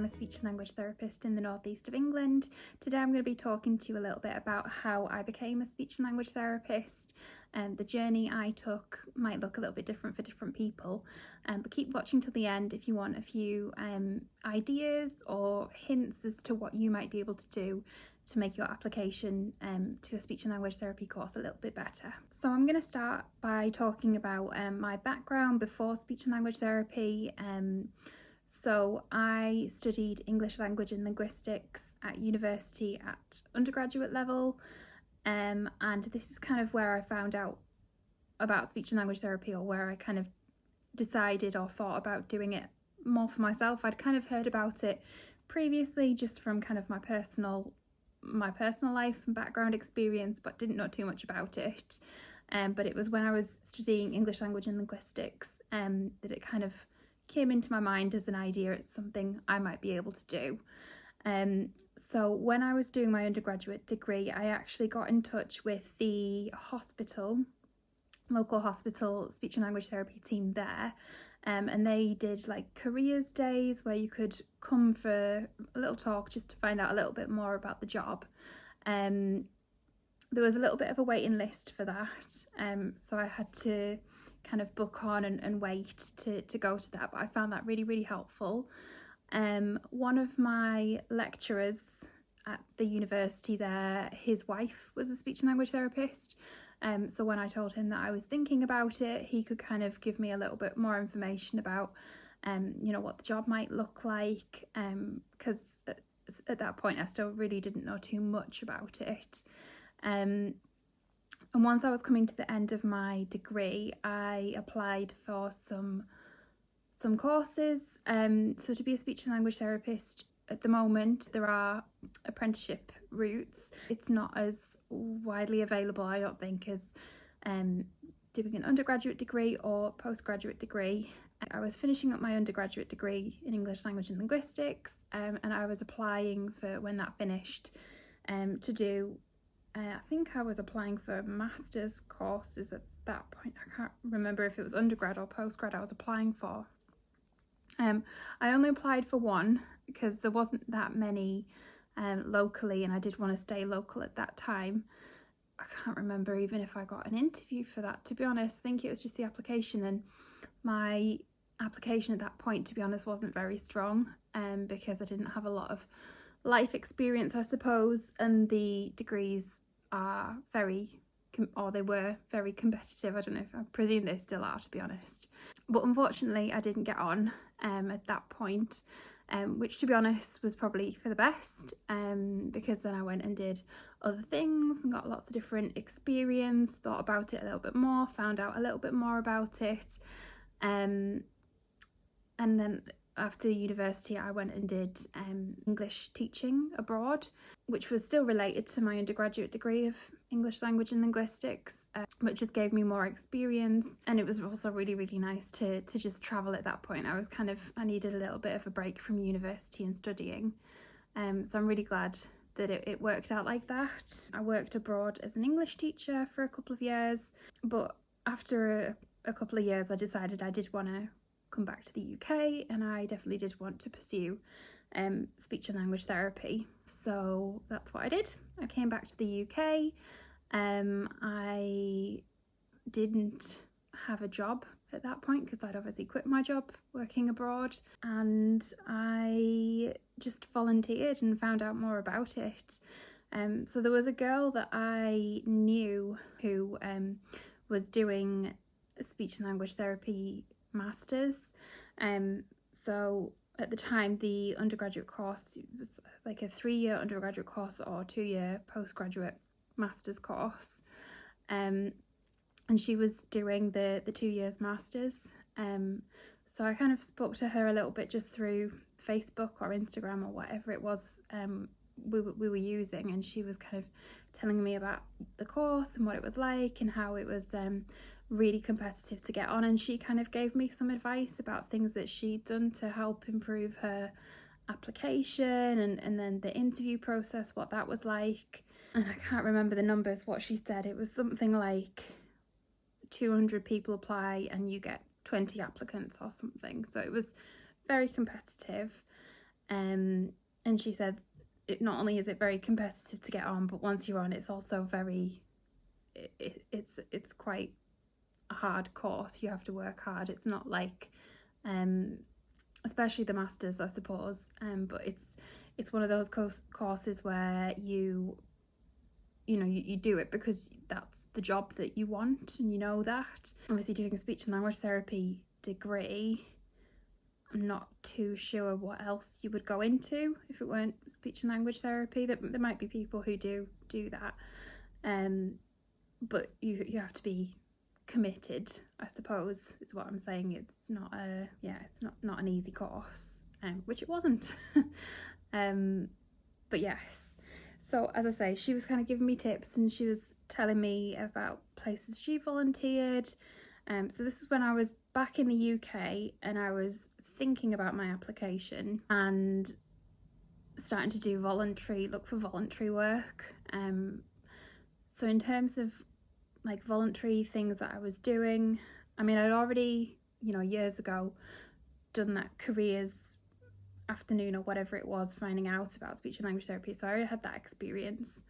a speech and language therapist in the northeast of England. Today I'm going to be talking to you a little bit about how I became a speech and language therapist. The journey I took might look a little bit different for different people, but keep watching till the end if you want a few ideas or hints as to what you might be able to do to make your application to a speech and language therapy course a little bit better. So I'm going to start by talking about my background before speech and language therapy. So I studied English language and linguistics at university at undergraduate level, and this is kind of where I found out about speech and language therapy, or where I kind of decided or thought about doing it more for myself. I'd kind of heard about it previously just from kind of my personal life and background experience, but didn't know too much about it. But it was when I was studying English language and linguistics that it kind of came into my mind as an idea. It's something I might be able to do. So when I was doing my undergraduate degree, I actually got in touch with the local hospital speech and language therapy team there, and they did like careers days where you could come for a little talk just to find out a little bit more about the job. There was a little bit of a waiting list for that, so I had to kind of book on and wait to go to that, but I found that really helpful. One of my lecturers at the university there, his wife was a speech and language therapist, so when I told him that I was thinking about it, he could kind of give me a little bit more information about what the job might look like, because at that point I still really didn't know too much about it. And once I was coming to the end of my degree, I applied for some courses. So to be a speech and language therapist at the moment, there are apprenticeship routes. It's not as widely available, I don't think, as doing an undergraduate degree or postgraduate degree. I was finishing up my undergraduate degree in English language and linguistics, and I was applying for, when that finished, to do I think I was applying for master's courses at that point. I can't remember if it was undergrad or postgrad I was applying for. I only applied for one because there wasn't that many locally, and I did want to stay local at that time. I can't remember even if I got an interview for that, to be honest. I think it was just the application, and my application at that point, to be honest, wasn't very strong because I didn't have a lot of life experience, I suppose, and the degrees are they were very competitive. I don't know, I presume they still are, to be honest. But unfortunately I didn't get on at that point, which to be honest was probably for the best, because then I went and did other things and got lots of different experience, thought about it a little bit more, found out a little bit more about it, and then after university I went and did English teaching abroad, which was still related to my undergraduate degree of English language and linguistics, but just gave me more experience. And it was also really nice to just travel at that point. I needed a little bit of a break from university and studying, so I'm really glad that it worked out like that. I worked abroad as an English teacher for a couple of years, but after a couple of years I decided I did want to come back to the UK, and I definitely did want to pursue speech and language therapy. So that's what I did. I came back to the UK. I didn't have a job at that point because I'd obviously quit my job working abroad, and I just volunteered and found out more about it. So there was a girl that I knew who was doing speech and language therapy masters. So at the time the undergraduate course was like a 3-year undergraduate course or 2-year postgraduate master's course, and she was doing the 2 years masters. So I kind of spoke to her a little bit just through Facebook or Instagram or whatever it was we were using, and she was kind of telling me about the course and what it was like and how it was really competitive to get on, and she kind of gave me some advice about things that she'd done to help improve her application and then the interview process, what that was like. And I can't remember the numbers, what she said. It was something like 200 people apply and you get 20 applicants or something, so it was very competitive. And she said not only is it very competitive to get on, but once you're on, it's also very, it's quite a hard course. You have to work hard. It's not like, especially the masters, I suppose, but it's one of those courses where you do it because that's the job that you want, and you know that. Obviously, doing a speech and language therapy degree, I'm not too sure what else you would go into if it weren't speech and language therapy. There might be people who do that, but you have to be committed, I suppose, is what I'm saying. It's not not an easy course, which it wasn't. But yes. So as I say, she was kind of giving me tips, and she was telling me about places she volunteered. So this was when I was back in the UK, and I was thinking about my application and starting to look for voluntary work. So in terms of like voluntary things that I was doing, I mean, I'd already, years ago done that careers afternoon or whatever it was, finding out about speech and language therapy, so I already had that experience.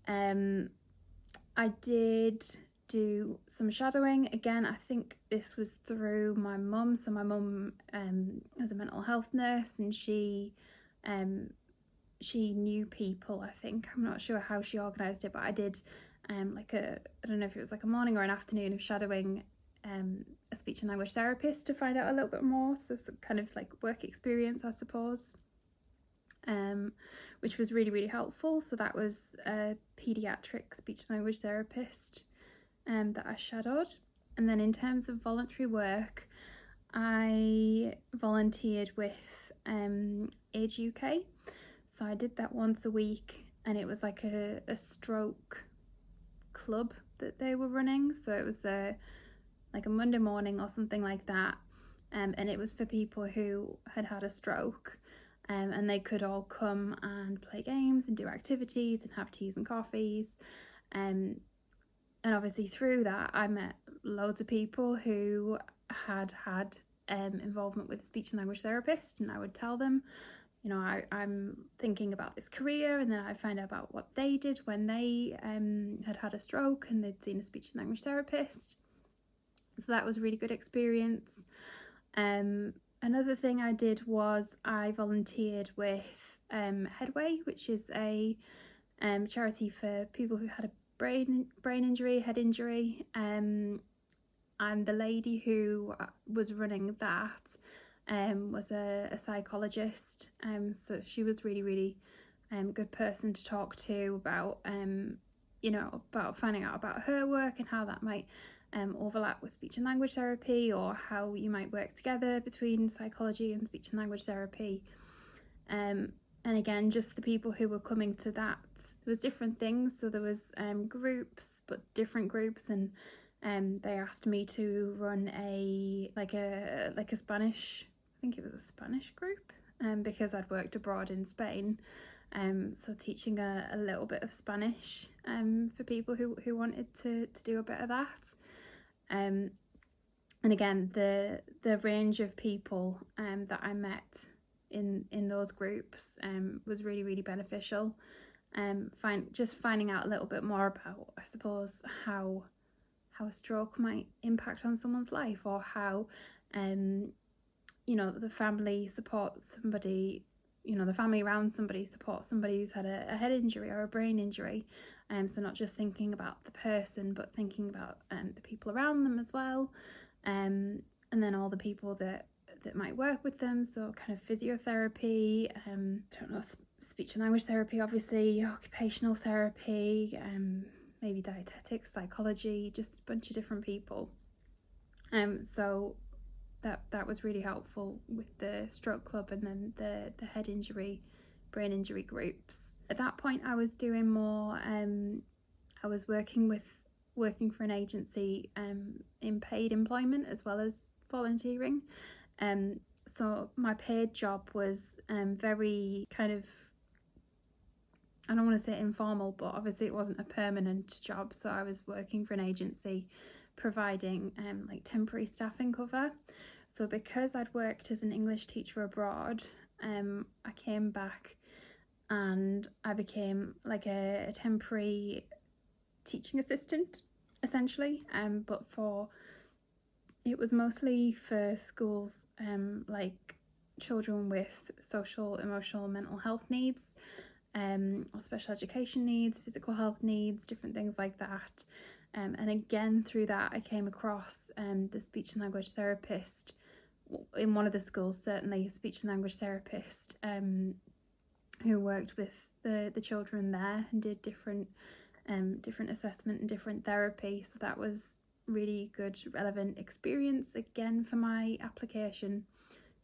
I did do some shadowing. Again, I think this was through my mum. So my mum is a mental health nurse, and she knew people, I think. I'm not sure how she organised it, but I did I don't know if it was like a morning or an afternoon of shadowing a speech and language therapist to find out a little bit more, so some kind of like work experience, I suppose, which was really, really helpful. So that was a paediatric speech and language therapist that I shadowed. And then in terms of voluntary work, I volunteered with Age UK, so I did that once a week, and it was like a stroke club that they were running. So it was like a Monday morning or something like that, and it was for people who had a stroke, and they could all come and play games and do activities and have teas and coffees, and obviously through that I met loads of people who had involvement with a speech and language therapist, and I would tell them, I'm thinking about this career, and then I'd find out about what they did when they had a stroke and they'd seen a speech and language therapist. So that was a really good experience. Another thing I did was I volunteered with Headway, which is a charity for people who had a brain injury, head injury. And the lady who was running that was a psychologist, so she was really, really good person to talk to about about finding out about her work and how that might overlap with speech and language therapy, or how you might work together between psychology and speech and language therapy. And again, just the people who were coming to that, there was different things. So there was groups, but different groups, and they asked me to run a Spanish, I think it was a Spanish group, because I'd worked abroad in Spain, so teaching a little bit of Spanish for people who wanted to do a bit of that. And again, the range of people that I met in those groups was really, really beneficial. Finding out a little bit more about, I suppose, how a stroke might impact on someone's life, or how the family supports somebody, the family around somebody supports somebody who's had a head injury or a brain injury. So not just thinking about the person, but thinking about the people around them as well, and then all the people that might work with them. So kind of physiotherapy, speech and language therapy, obviously, occupational therapy, maybe dietetics, psychology, just a bunch of different people. So that was really helpful with the stroke club, and then the head injury, brain injury groups. At that point, I was doing more. I was working for an agency in paid employment as well as volunteering. So my paid job was very kind of, I don't want to say informal, but obviously it wasn't a permanent job. So I was working for an agency providing like temporary staffing cover. So because I'd worked as an English teacher abroad, I came back and I became like a temporary teaching assistant, essentially, but it was mostly for schools, like children with social, emotional, mental health needs, or special education needs, physical health needs, different things like that. And again, through that, I came across the speech and language therapist in one of the schools, certainly a speech and language therapist, who worked with the children there and did different assessment and different therapy. So that was really good, relevant experience again for my application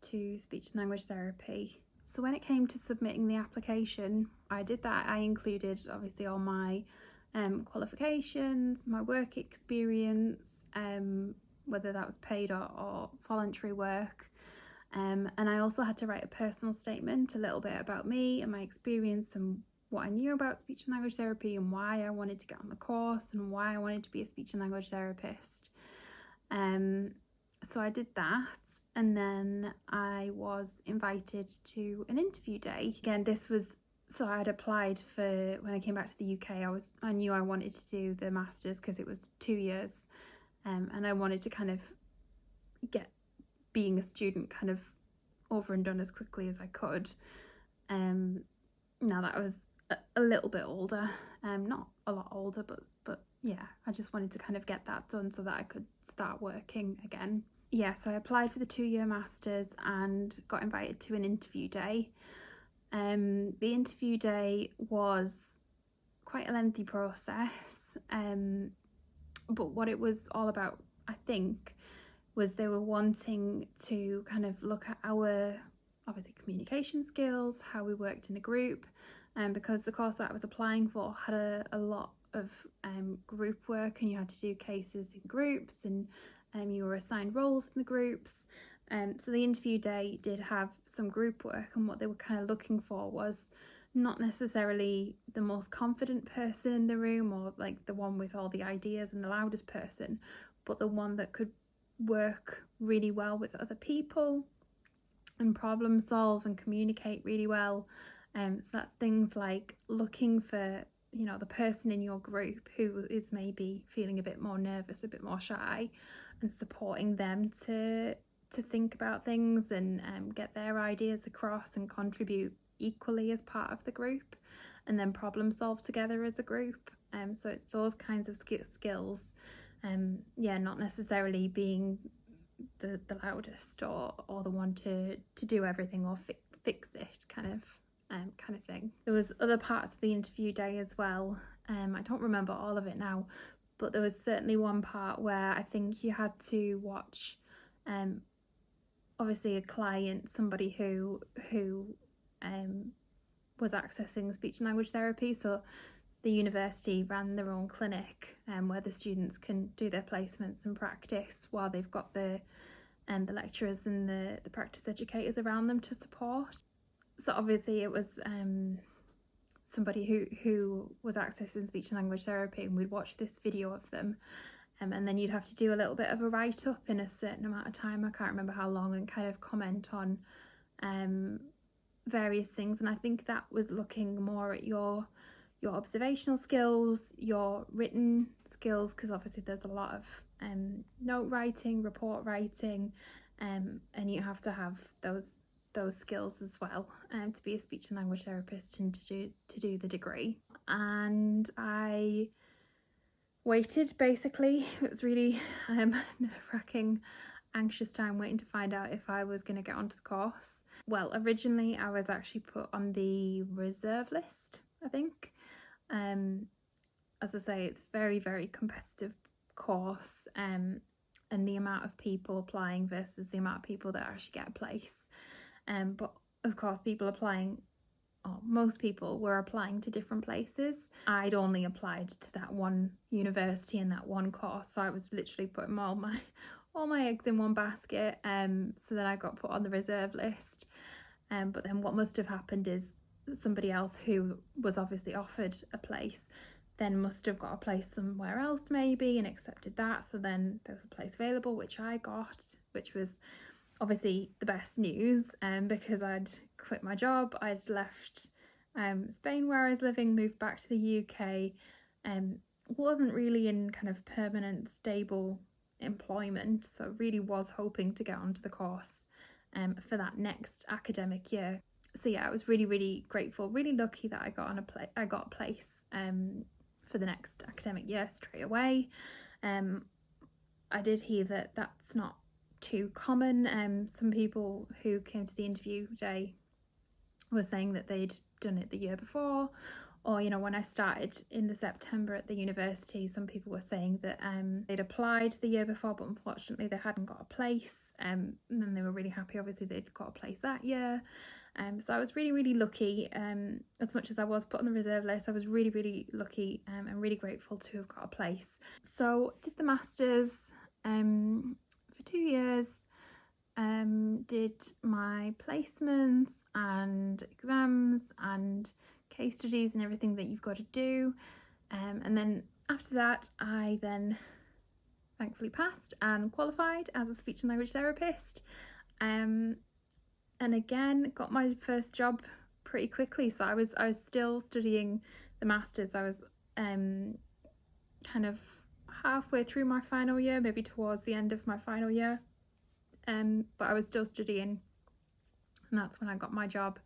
to speech and language therapy. So when it came to submitting the application, I did that. I included obviously all my qualifications, my work experience, whether that was paid or voluntary work. And I also had to write a personal statement, a little bit about me and my experience and what I knew about speech and language therapy and why I wanted to get on the course and why I wanted to be a speech and language therapist. So I did that, and then I was invited to an interview day. Again, so I had applied for, when I came back to the UK, I knew I wanted to do the masters because it was 2 years, and I wanted to kind of get being a student kind of over and done as quickly as I could. Now that I was a little bit older, not a lot older, but yeah, I just wanted to kind of get that done so that I could start working again. Yeah, so I applied for the 2-year masters and got invited to an interview day. The interview day was quite a lengthy process, but what it was all about, I think, was they were wanting to kind of look at our, obviously, communication skills, how we worked in a group, because the course that I was applying for had a lot of group work, and you had to do cases in groups, and you were assigned roles in the groups. So the interview day did have some group work, and what they were kind of looking for was not necessarily the most confident person in the room or like the one with all the ideas and the loudest person, but the one that could work really well with other people and problem solve and communicate really well. So that's things like looking for, the person in your group who is maybe feeling a bit more nervous, a bit more shy, and supporting them to think about things and get their ideas across and contribute equally as part of the group, and then problem solve together as a group. So it's those kinds of skills. Not necessarily being the loudest or the one to do everything or fix it kind of thing. There was other parts of the interview day as well. I don't remember all of it now, but there was certainly one part where I think you had to watch obviously a client, somebody who was accessing speech and language therapy. So the university ran their own clinic where the students can do their placements and practice while they've got the lecturers and the practice educators around them to support. So obviously it was somebody who was accessing speech and language therapy, and we'd watch this video of them, and then you'd have to do a little bit of a write-up in a certain amount of time, I can't remember how long, and kind of comment on various things. And I think that was looking more at your observational skills, your written skills, because obviously there's a lot of note writing, report writing, and you have to have those skills as well to be a speech and language therapist and to do the degree. And I waited, basically. It was really nerve-wracking, anxious time waiting to find out if I was going to get onto the course. Well, originally I was actually put on the reserve list, I think. As I say, it's very, very competitive course, and the amount of people applying versus the amount of people that actually get a place. But of course, most people were applying to different places. I'd only applied to that one university and that one course, so I was literally putting all my eggs in one basket. So then I got put on the reserve list. But then what must have happened is somebody else who was obviously offered a place then must have got a place somewhere else maybe and accepted that. So then there was a place available, which I got, which was obviously the best news, because I'd quit my job. I'd left Spain where I was living, moved back to the UK, wasn't really in kind of permanent stable employment, so really was hoping to get onto the course for that next academic year. So yeah, I was really grateful, really lucky that I got a place for the next academic year straight away. I did hear that that's not too common. Some people who came to the interview day were saying that they'd done it the year before, or when I started in the September at the university, some people were saying that they'd applied the year before, but unfortunately they hadn't got a place, and then they were really happy obviously they'd got a place that year. So I was really lucky. As much as I was put on the reserve list, I was really lucky and really grateful to have got a place. So did the masters for 2 years, did my placements and exams and case studies and everything that you've got to do, and then after that I then thankfully passed and qualified as a speech and language therapist, and again got my first job pretty quickly. So I was still studying the masters. I was kind of halfway through my final year, maybe towards the end of my final year, but I was still studying, and that's when I got my job,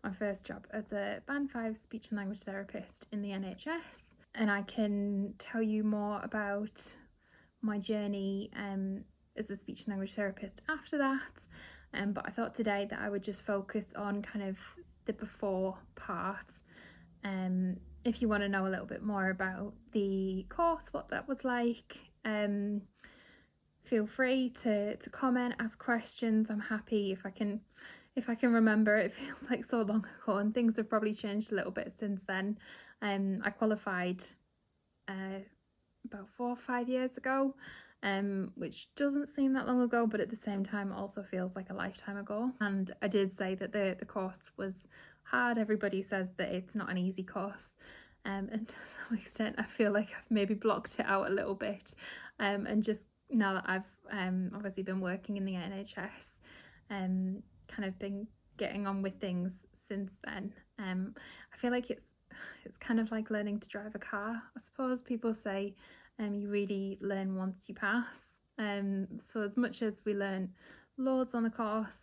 my first job as a Band 5 speech and language therapist in the NHS. And I can tell you more about my journey as a speech and language therapist after that, but I thought today that I would just focus on kind of the before part. If you want to know a little bit more about the course, what that was like, feel free to comment, ask questions. I'm happy if I can remember. It feels like so long ago, and things have probably changed a little bit since then. I qualified about 4 or 5 years ago, which doesn't seem that long ago, but at the same time also feels like a lifetime ago. And I did say that the course was hard. Everybody says that it's not an easy course, and to some extent I feel like I've maybe blocked it out a little bit, and just now that I've obviously been working in the NHS, kind of been getting on with things since then, I feel like it's kind of like learning to drive a car. I suppose people say you really learn once you pass, so as much as we learn loads on the course,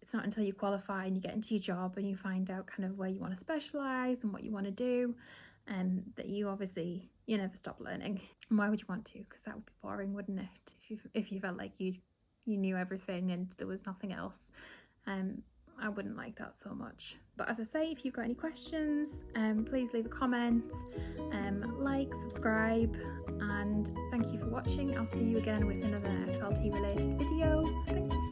it's not until you qualify and you get into your job and you find out kind of where you want to specialise and what you want to do, that you never stop learning. And why would you want to? Because that would be boring, wouldn't it, if you felt like you knew everything and there was nothing else. I wouldn't like that so much. But as I say, if you've got any questions, please leave a comment, like, subscribe, and thank you for watching. I'll see you again with another SLT related video. Thanks.